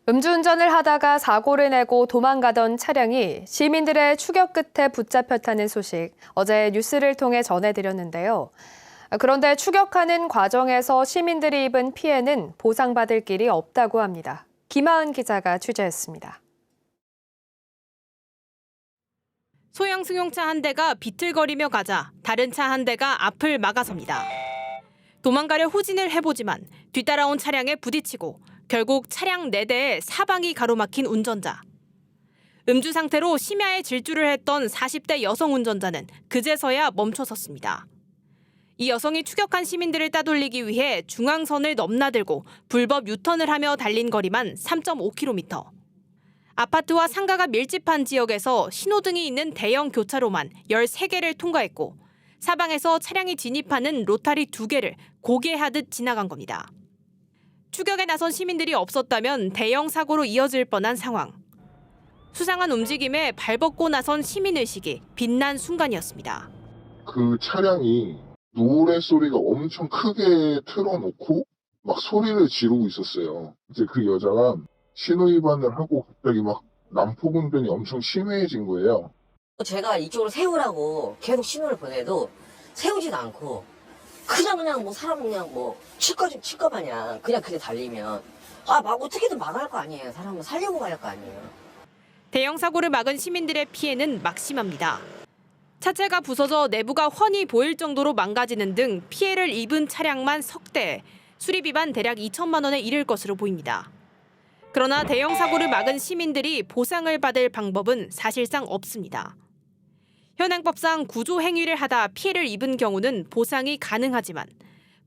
음주운전을 하다가 사고를 내고 도망가던 차량이 시민들의 추격 끝에 붙잡혔다는 소식, 어제 뉴스를 통해 전해드렸는데요. 그런데 추격하는 과정에서 시민들이 입은 피해는 보상받을 길이 없다고 합니다. 김하은 기자가 취재했습니다. 소형 승용차 한 대가 비틀거리며 가자 다른 차 한 대가 앞을 막아섭니다. 도망가려 후진을 해보지만 뒤따라온 차량에 부딪히고 결국 차량 4대에 사방이 가로막힌 운전자. 음주 상태로 심야에 질주를 했던 40대 여성 운전자는 그제서야 멈춰섰습니다. 이 여성이 추격한 시민들을 따돌리기 위해 중앙선을 넘나들고 불법 유턴을 하며 달린 거리만 3.5km. 아파트와 상가가 밀집한 지역에서 신호등이 있는 대형 교차로만 13개를 통과했고 사방에서 차량이 진입하는 로타리 2개를 고개하듯 지나간 겁니다. 추격에 나선 시민들이 없었다면 대형 사고로 이어질 뻔한 상황. 수상한 움직임에 발벗고 나선 시민의식이 빛난 순간이었습니다. 그 차량이 노래 소리가 엄청 크게 틀어놓고 막 소리를 지르고 있었어요. 이제 그 여자가 신호 위반을 하고 갑자기 막 난폭 운전이 엄청 심해진 거예요. 제가 이쪽으로 세우라고 계속 신호를 보내도 세우지도 않고 그냥 뭐 사람 그냥 뭐 칠거 마냥 그냥 달리면 막 어떻게든 막을 거 아니에요. 사람은 살려고 갈 거 아니에요. 대형 사고를 막은 시민들의 피해는 막심합니다. 차체가 부서져 내부가 훤히 보일 정도로 망가지는 등 피해를 입은 차량만 석 대, 수리 비만 대략 2천만 원에 이를 것으로 보입니다. 그러나 대형 사고를 막은 시민들이 보상을 받을 방법은 사실상 없습니다. 현행법상 구조 행위를 하다 피해를 입은 경우는 보상이 가능하지만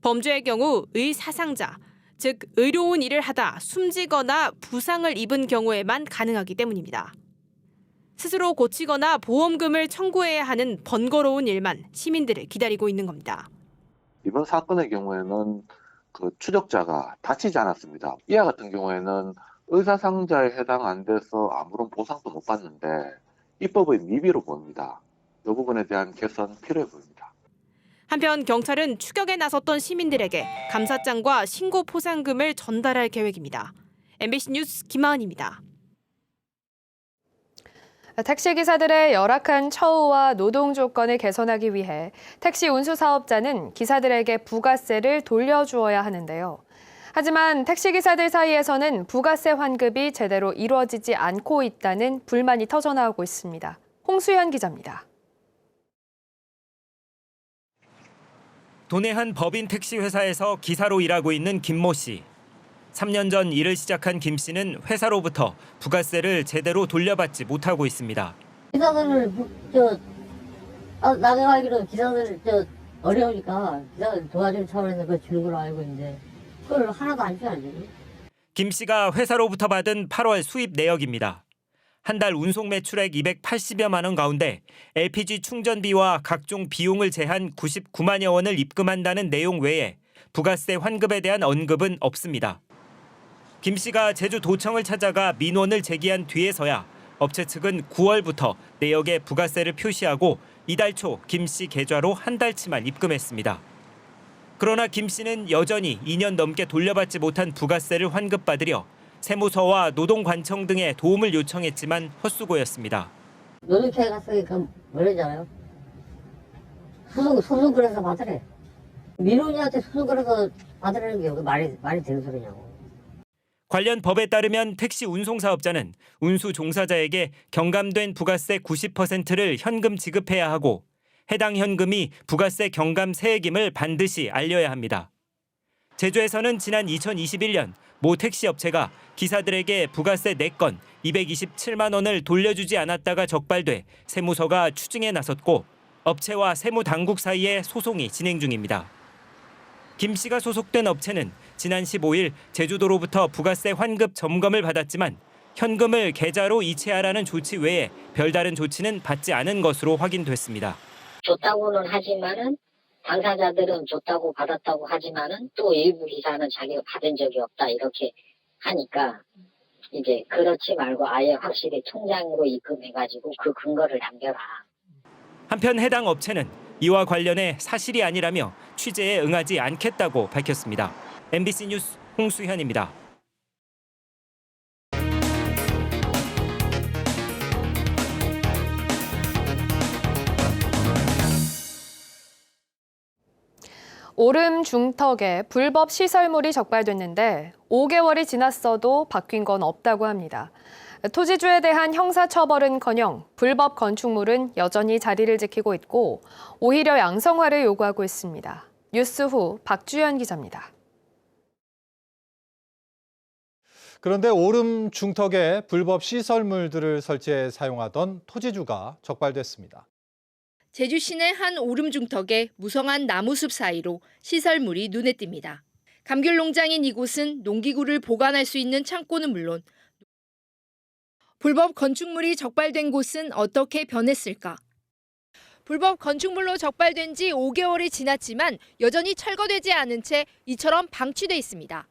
범죄의 경우 의사상자, 즉 의로운 일을 하다 숨지거나 부상을 입은 경우에만 가능하기 때문입니다. 스스로 고치거나 보험금을 청구해야 하는 번거로운 일만 시민들을 기다리고 있는 겁니다. 이번 사건의 경우에는 그 추적자가 다치지 않았습니다. 이와 같은 경우에는 의사상자에 해당 안 돼서 아무런 보상도 못 받는데 입법의 미비로 보입니다. 이 부분에 대한 개선 필요해 보입니다. 한편 경찰은 추격에 나섰던 시민들에게 감사장과 신고 포상금을 전달할 계획입니다. MBC 뉴스 김하은입니다. 택시기사들의 열악한 처우와 노동 조건을 개선하기 위해 택시 운수 사업자는 기사들에게 부가세를 돌려주어야 하는데요. 하지만 택시기사들 사이에서는 부가세 환급이 제대로 이루어지지 않고 있다는 불만이 터져나오고 있습니다. 홍수현 기자입니다. 도내 한 법인 택시 회사에서 기사로 일하고 있는 김모 씨. 3년 전 일을 시작한 김 씨는 회사로부터 부가세를 제대로 돌려받지 못하고 있습니다. 기사들을 나가 알기로 기사들 어려우니까 기사들 도와주는 차원에서 그거 주는 걸로 알고 있는데 그걸 하나도 안 주잖아요. 김 씨가 회사로부터 받은 8월 수입 내역입니다. 한 달 운송 매출액 280여만 원 가운데 LPG 충전비와 각종 비용을 제한 99만여 원을 입금한다는 내용 외에 부가세 환급에 대한 언급은 없습니다. 김 씨가 제주도청을 찾아가 민원을 제기한 뒤에서야 업체 측은 9월부터 내역에 부가세를 표시하고 이달 초 김 씨 계좌로 한 달치만 입금했습니다. 그러나 김 씨는 여전히 2년 넘게 돌려받지 못한 부가세를 환급받으려 세무서와 노동관청 등의 도움을 요청했지만 헛수고였습니다. 노동청에 갔으니까 뭐라잖아요. 소송 그래서 받으래. 민원인한테 소송 그래서 받으라는 게 말이 되는 소리냐고. 관련 법에 따르면 택시 운송사업자는 운수 종사자에게 경감된 부가세 90%를 현금 지급해야 하고 해당 현금이 부가세 경감 세액임을 반드시 알려야 합니다. 제주에서는 지난 2021년 모 택시업체가 기사들에게 부가세 4건 227만 원을 돌려주지 않았다가 적발돼 세무서가 추징에 나섰고 업체와 세무당국 사이에 소송이 진행 중입니다. 김 씨가 소속된 업체는 지난 15일 제주도로부터 부가세 환급 점검을 받았지만 현금을 계좌로 이체하라는 조치 외에 별다른 조치는 받지 않은 것으로 확인됐습니다. 줬다고는 하지만은 당사자들은 줬다고 받았다고 하지만은 또 일부 기사는 자기가 받은 적이 없다 이렇게 하니까 이제 그렇지 말고 아예 확실히 통장으로 입금해가지고 그 근거를 남겨라. 한편 해당 업체는 이와 관련해 사실이 아니라며 취재에 응하지 않겠다고 밝혔습니다. MBC 뉴스 홍수현입니다. 오름 중턱에 불법 시설물이 적발됐는데 5개월이 지났어도 바뀐 건 없다고 합니다. 토지주에 대한 형사처벌은커녕 불법 건축물은 여전히 자리를 지키고 있고 오히려 양성화를 요구하고 있습니다. 뉴스 후 박주연 기자입니다. 그런데 오름 중턱에 불법 시설물들을 설치해 사용하던 토지주가 적발됐습니다. 제주 시내 한 오름 중턱에 무성한 나무숲 사이로 시설물이 눈에 띕니다. 감귤 농장인 이곳은 농기구를 보관할 수 있는 창고는 물론 불법 건축물이 적발된 곳은 어떻게 변했을까? 불법 건축물로 적발된 지 5개월이 지났지만 여전히 철거되지 않은 채 이처럼 방치돼 있습니다.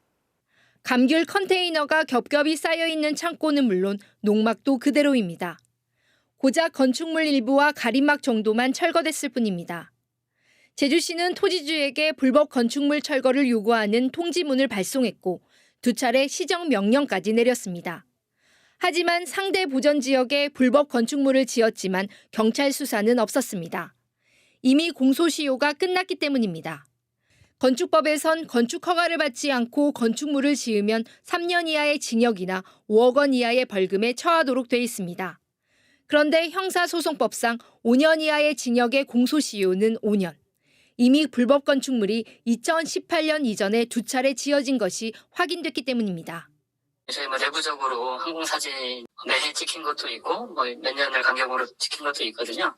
감귤 컨테이너가 겹겹이 쌓여 있는 창고는 물론 농막도 그대로입니다. 고작 건축물 일부와 가림막 정도만 철거됐을 뿐입니다. 제주시는 토지주에게 불법 건축물 철거를 요구하는 통지문을 발송했고 2차례 시정 명령까지 내렸습니다. 하지만 상대 보전 지역에 불법 건축물을 지었지만 경찰 수사는 없었습니다. 이미 공소시효가 끝났기 때문입니다. 건축법에선 건축 허가를 받지 않고 건축물을 지으면 3년 이하의 징역이나 5억 원 이하의 벌금에 처하도록 돼 있습니다. 그런데 형사소송법상 5년 이하의 징역의 공소시효는 5년. 이미 불법 건축물이 2018년 이전에 2차례 지어진 것이 확인됐기 때문입니다. 저희 내부적으로 항공사진 매해 찍힌 것도 있고 몇 년을 간격으로 찍힌 것도 있거든요.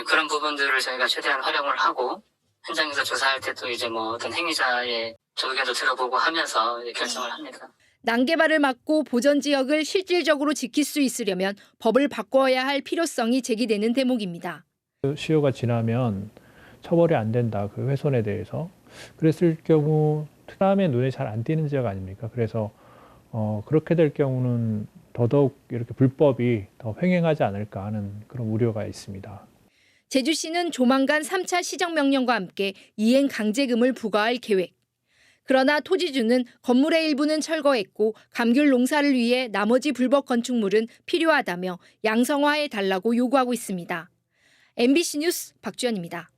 그런 부분들을 저희가 최대한 활용을 하고 현장에서 조사할 때 또 이제 어떤 행위자의 조견도 들어보고 하면서 결정을 합니다. 난개발을 막고 보전 지역을 실질적으로 지킬 수 있으려면 법을 바꿔야 할 필요성이 제기되는 대목입니다. 시효가 지나면 처벌이 안 된다. 그 훼손에 대해서. 그랬을 경우 사람의 눈에 잘 안 띄는 지역 아닙니까? 그래서 그렇게 될 경우는 더더욱 이렇게 불법이 더 횡행하지 않을까 하는 그런 우려가 있습니다. 제주시는 조만간 3차 시정명령과 함께 이행 강제금을 부과할 계획. 그러나 토지주는 건물의 일부는 철거했고 감귤 농사를 위해 나머지 불법 건축물은 필요하다며 양성화해달라고 요구하고 있습니다. MBC 뉴스 박주연입니다.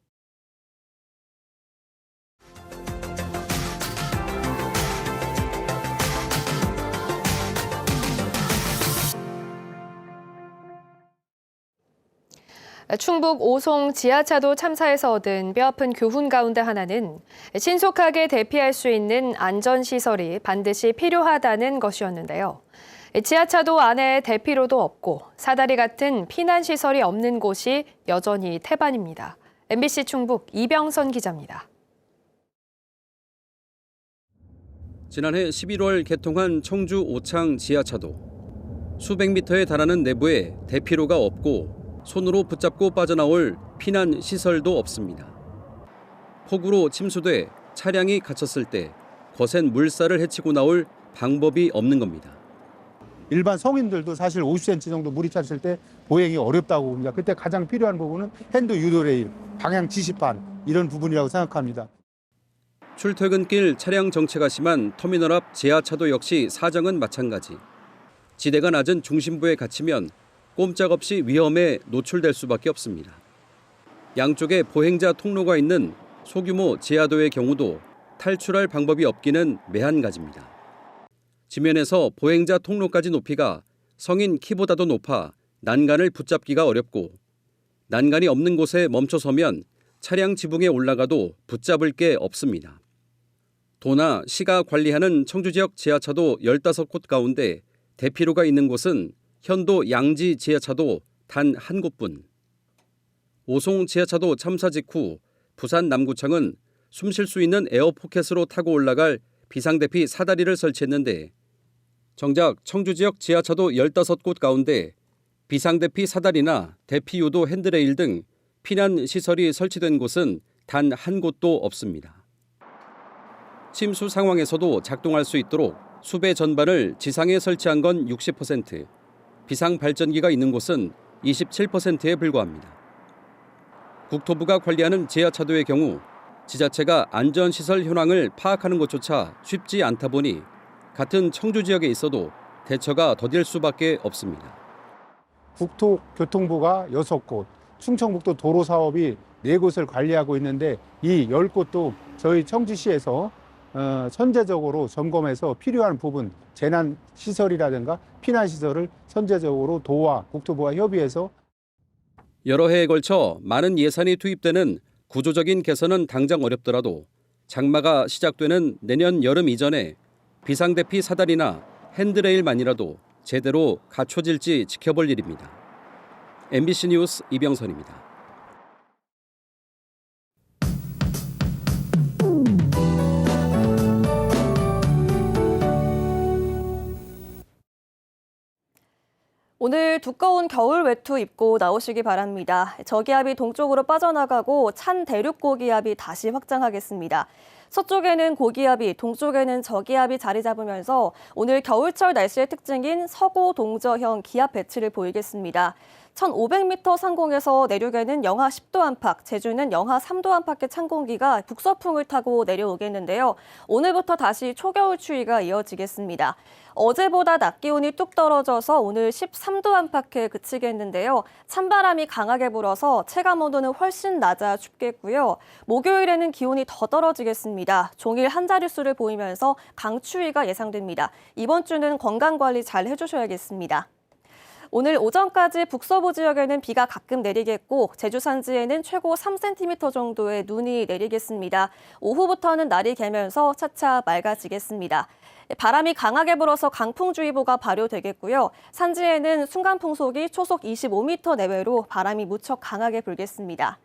충북 오송 지하차도 참사에서 얻은 뼈아픈 교훈 가운데 하나는 신속하게 대피할 수 있는 안전시설이 반드시 필요하다는 것이었는데요. 지하차도 안에 대피로도 없고 사다리 같은 피난시설이 없는 곳이 여전히 태반입니다. MBC 충북 이병선 기자입니다. 지난해 11월 개통한 청주 오창 지하차도. 수백 미터에 달하는 내부에 대피로가 없고 손으로 붙잡고 빠져나올 피난 시설도 없습니다. 폭우로 침수돼 차량이 갇혔을 때 거센 물살을 헤치고 나올 방법이 없는 겁니다. 일반 성인들도 사실 50cm 정도 물이 찼을 때 보행이 어렵다고 봅니다. 그때 가장 필요한 부분은 핸드 유도 레일, 방향 지시판 이런 부분이라고 생각합니다. 출퇴근길 차량 정체가 심한 터미널 앞 지하차도 역시 사정은 마찬가지. 지대가 낮은 중심부에 갇히면 꼼짝없이 위험에 노출될 수밖에 없습니다. 양쪽에 보행자 통로가 있는 소규모 지하도의 경우도 탈출할 방법이 없기는 매한가지입니다. 지면에서 보행자 통로까지 높이가 성인 키보다도 높아 난간을 붙잡기가 어렵고 난간이 없는 곳에 멈춰서면 차량 지붕에 올라가도 붙잡을 게 없습니다. 도나 시가 관리하는 청주 지역 지하차도 15곳 가운데 대피로가 있는 곳은 현도 양지 지하차도 단 한 곳뿐. 오송 지하차도 참사 직후 부산 남구청은 숨 쉴 수 있는 에어포켓으로 타고 올라갈 비상대피 사다리를 설치했는데 정작 청주 지역 지하차도 15곳 가운데 비상대피 사다리나 대피요도 핸드레일 등 피난 시설이 설치된 곳은 단 한 곳도 없습니다. 침수 상황에서도 작동할 수 있도록 수배 전반을 지상에 설치한 건 60%, 비상 발전기가 있는 곳은 27%에 불과합니다. 국토부가 관리하는 지하차도의 경우 지자체가 안전시설 현황을 파악하는 것조차 쉽지 않다 보니 같은 청주 지역에 있어도 대처가 더딜 수밖에 없습니다. 국토교통부가 6곳, 충청북도 도로 사업이 4곳을 관리하고 있는데 이 10곳도 저희 청주시에서 선제적으로 점검해서 필요한 부분, 재난 시설이라든가 피난 시설을 선제적으로 도와 국토부와 협의해서 여러 해에 걸쳐 많은 예산이 투입되는 구조적인 개선은 당장 어렵더라도 장마가 시작되는 내년 여름 이전에 비상대피 사다리나 핸드레일만이라도 제대로 갖춰질지 지켜볼 일입니다. MBC 뉴스 이병선입니다. 오늘 두꺼운 겨울 외투 입고 나오시기 바랍니다. 저기압이 동쪽으로 빠져나가고 찬 대륙 고기압이 다시 확장하겠습니다. 서쪽에는 고기압이, 동쪽에는 저기압이 자리 잡으면서 오늘 겨울철 날씨의 특징인 서고 동저형 기압 배치를 보이겠습니다. 1,500m 상공에서 내륙에는 영하 10도 안팎, 제주는 영하 3도 안팎의 찬 공기가 북서풍을 타고 내려오겠는데요. 오늘부터 다시 초겨울 추위가 이어지겠습니다. 어제보다 낮 기온이 뚝 떨어져서 오늘 13도 안팎에 그치겠는데요. 찬바람이 강하게 불어서 체감 온도는 훨씬 낮아 춥겠고요. 목요일에는 기온이 더 떨어지겠습니다. 종일 한 자릿수를 보이면서 강추위가 예상됩니다. 이번 주는 건강관리 잘 해주셔야겠습니다. 오늘 오전까지 북서부 지역에는 비가 가끔 내리겠고 제주 산지에는 최고 3cm 정도의 눈이 내리겠습니다. 오후부터는 날이 개면서 차차 맑아지겠습니다. 바람이 강하게 불어서 강풍주의보가 발효되겠고요. 산지에는 순간풍속이 초속 25m 내외로 바람이 무척 강하게 불겠습니다.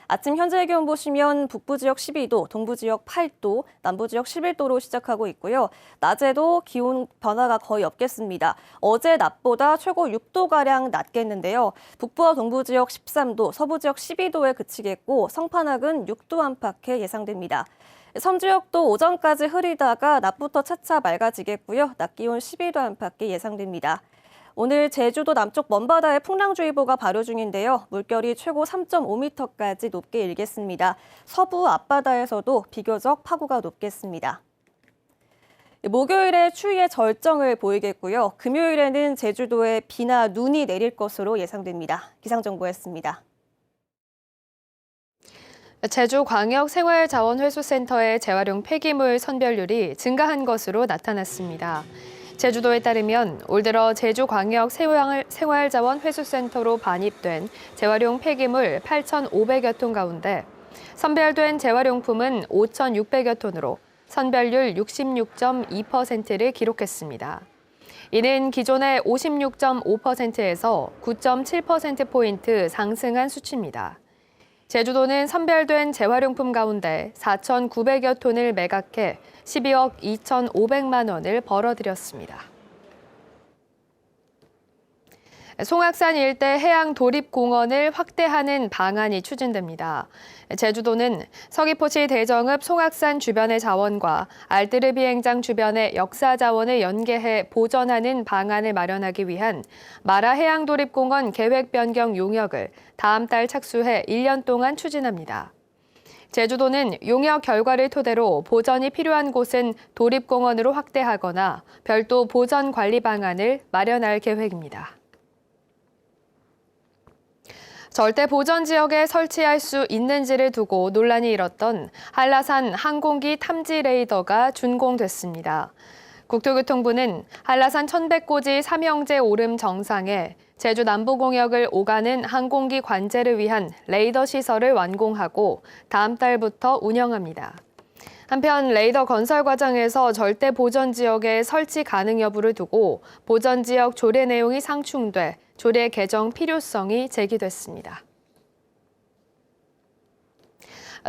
아침 현재 기온 보시면 북부 지역 12도, 동부 지역 8도, 남부 지역 11도로 시작하고 있고요. 낮에도 기온 변화가 거의 없겠습니다. 어제 낮보다 최고 6도가량 낮겠는데요. 북부와 동부 지역 13도, 서부 지역 12도에 그치겠고 성판악은 6도 안팎에 예상됩니다. 섬 지역도 오전까지 흐리다가 낮부터 차차 맑아지겠고요. 낮 기온 12도 안팎이 예상됩니다. 오늘 제주도 남쪽 먼바다에 풍랑주의보가 발효 중인데요. 물결이 최고 3.5m까지 높게 일겠습니다. 서부 앞바다에서도 비교적 파고가 높겠습니다. 목요일에 추위의 절정을 보이겠고요. 금요일에는 제주도에 비나 눈이 내릴 것으로 예상됩니다. 기상정보였습니다. 제주광역생활자원회수센터의 재활용 폐기물 선별률이 증가한 것으로 나타났습니다. 제주도에 따르면 올 들어 제주광역생활자원회수센터로 반입된 재활용 폐기물 8,500여 톤 가운데 선별된 재활용품은 5,600여 톤으로 선별률 66.2%를 기록했습니다. 이는 기존의 56.5%에서 9.7%포인트 상승한 수치입니다. 제주도는 선별된 재활용품 가운데 4,900여 톤을 매각해 12억 2,500만 원을 벌어들였습니다. 송악산 일대 해양 도립공원을 확대하는 방안이 추진됩니다. 제주도는 서귀포시 대정읍 송악산 주변의 자원과 알뜨르 비행장 주변의 역사 자원을 연계해 보전하는 방안을 마련하기 위한 마라 해양 도립공원 계획 변경 용역을 다음 달 착수해 1년 동안 추진합니다. 제주도는 용역 결과를 토대로 보전이 필요한 곳은 도립공원으로 확대하거나 별도 보전 관리 방안을 마련할 계획입니다. 절대 보전 지역에 설치할 수 있는지를 두고 논란이 일었던 한라산 항공기 탐지 레이더가 준공됐습니다. 국토교통부는 한라산 1100고지 삼형제 오름 정상에 제주 남부공역을 오가는 항공기 관제를 위한 레이더 시설을 완공하고 다음 달부터 운영합니다. 한편 레이더 건설 과정에서 절대 보전 지역의 설치 가능 여부를 두고 보전 지역 조례 내용이 상충돼 조례 개정 필요성이 제기됐습니다.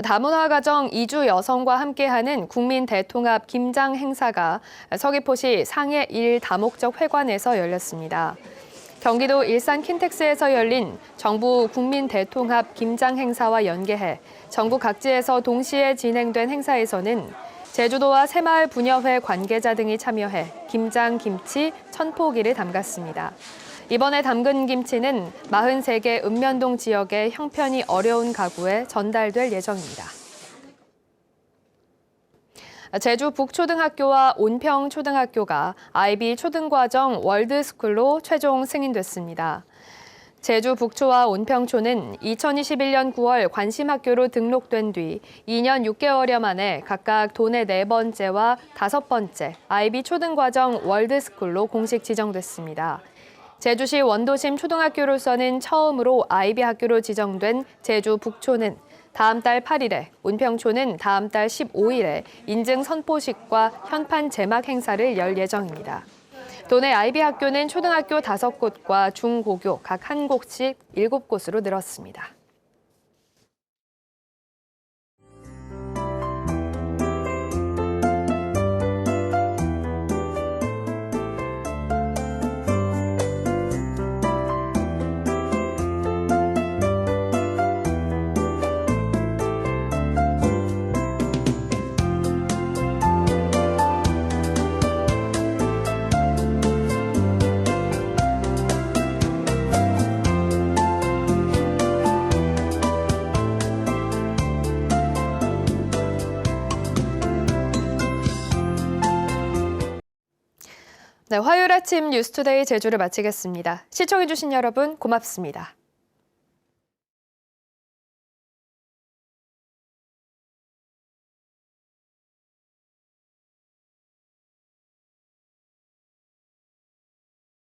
다문화 가정 이주 여성과 함께하는 국민 대통합 김장 행사가 서귀포시 상해 1 다목적 회관에서 열렸습니다. 경기도 일산 킨텍스에서 열린 정부 국민 대통합 김장 행사와 연계해 전국 각지에서 동시에 진행된 행사에서는 제주도와 새마을 부녀회 관계자 등이 참여해 김장 김치 1,000포기를 담갔습니다. 이번에 담근 김치는 43개 읍면동 지역의 형편이 어려운 가구에 전달될 예정입니다. 제주 북초등학교와 온평초등학교가 IB 초등과정 월드스쿨로 최종 승인됐습니다. 제주 북초와 온평초는 2021년 9월 관심학교로 등록된 뒤 2년 6개월여 만에 각각 도내 4번째와 5번째 IB 초등과정 월드스쿨로 공식 지정됐습니다. 제주시 원도심 초등학교로서는 처음으로 IB 학교로 지정된 제주 북초는 다음 달 8일에, 온평초는 다음 달 15일에 인증 선포식과 현판 제막 행사를 열 예정입니다. 도내 IB 학교는 초등학교 5곳과 중고교 각 1곳씩 7곳으로 늘었습니다. 네, 화요일 아침 뉴스투데이 제주를 마치겠습니다. 시청해주신 여러분 고맙습니다.